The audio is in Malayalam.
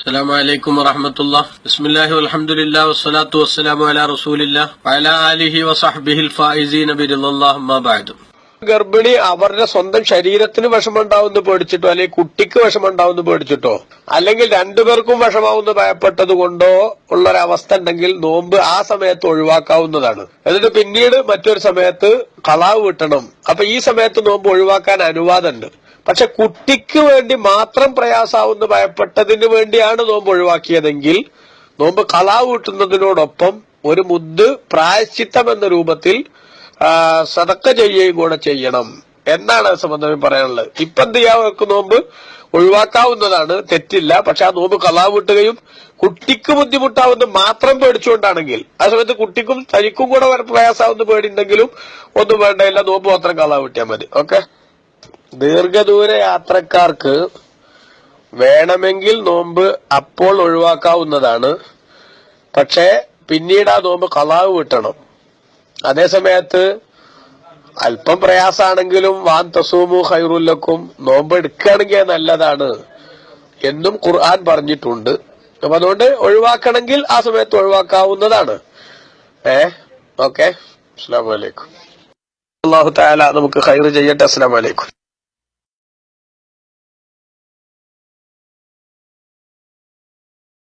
السلام عليكم ورحمة الله. بسم الله والحمد لله والصلاة والسلام على رسول الله وعلى آله وصحبه الفائزين برضا الله ما بعد. ഗർഭിണി അവരുടെ സ്വന്തം ശരീരത്തിന് വിഷമുണ്ടാവുന്ന പേടിച്ചിട്ടോ അല്ലെങ്കിൽ കുട്ടിക്ക് വിഷമുണ്ടാവുന്ന പേടിച്ചിട്ടോ അല്ലെങ്കിൽ രണ്ടുപേർക്കും വിഷമാവുന്ന ഭയപ്പെട്ടത് കൊണ്ടോ ഉള്ളൊരവസ്ഥ ഉണ്ടെങ്കിൽ നോമ്പ് ആ സമയത്ത് ഒഴിവാക്കാവുന്നതാണ്. എന്നിട്ട് പിന്നീട് മറ്റൊരു സമയത്ത് ഖളാ വീട്ടണം. അപ്പൊ ഈ സമയത്ത് നോമ്പ് ഒഴിവാക്കാൻ അനുവാദമുണ്ട്. പക്ഷെ കുട്ടിക്ക് വേണ്ടി മാത്രം പ്രയാസാവുന്ന ഭയപ്പെട്ടതിന് വേണ്ടിയാണ് നോമ്പ് ഒഴിവാക്കിയതെങ്കിൽ നോമ്പ് ഖളാ വീട്ടുന്നതിനോടൊപ്പം ഒരു മുദ്ദ് പ്രായശ്ചിത്തം എന്ന രൂപത്തിൽ സദക്ക ചെയ്യുകയും കൂടെ ചെയ്യണം എന്നാണ് സംബന്ധം പറയാനുള്ളത്. ഇപ്പൊ എന്ത് ചെയ്യാൻ അവർക്ക് നോമ്പ് ഒഴിവാക്കാവുന്നതാണ്, തെറ്റില്ല. പക്ഷെ ആ നോമ്പ് ഖളാ വീട്ടുകയും കുട്ടിക്ക് ബുദ്ധിമുട്ടാവുന്ന മാത്രം പേടിച്ചുകൊണ്ടാണെങ്കിൽ ആ സമയത്ത് കുട്ടിക്കും തനിക്കും കൂടെ പ്രയാസാവുന്ന പേടിയുണ്ടെങ്കിലും ഒന്നും വേണ്ടയില്ല, നോമ്പ് മാത്രം ഖളാ വീട്ടിയാൽ മതി. ഓക്കെ. ദീർഘദൂര യാത്രക്കാർക്ക് വേണമെങ്കിൽ നോമ്പ് അപ്പോൾ ഒഴിവാക്കാവുന്നതാണ്. പക്ഷെ പിന്നീട് ആ നോമ്പ് ഖളാ വീട്ടണം. അതേസമയത്ത് അല്പം പ്രയാസാണെങ്കിലും വാൻ തസൂമു ഖൈറുൽ ലക്കും, നോമ്പ് എടുക്കുകയാണെങ്കിൽ നല്ലതാണ് എന്നും ഖുർആൻ പറഞ്ഞിട്ടുണ്ട്. അപ്പൊ അതുകൊണ്ട് ഒഴിവാക്കണമെങ്കിൽ ആ സമയത്ത് ഒഴിവാക്കാവുന്നതാണ്. ഓക്കെ. അസ്സലാമു അലൈക്കും. അല്ലാഹു തആല നമുക്ക് ഖൈർ ചെയ്യട്ടെ. അസ്സലാമു അലൈക്കും.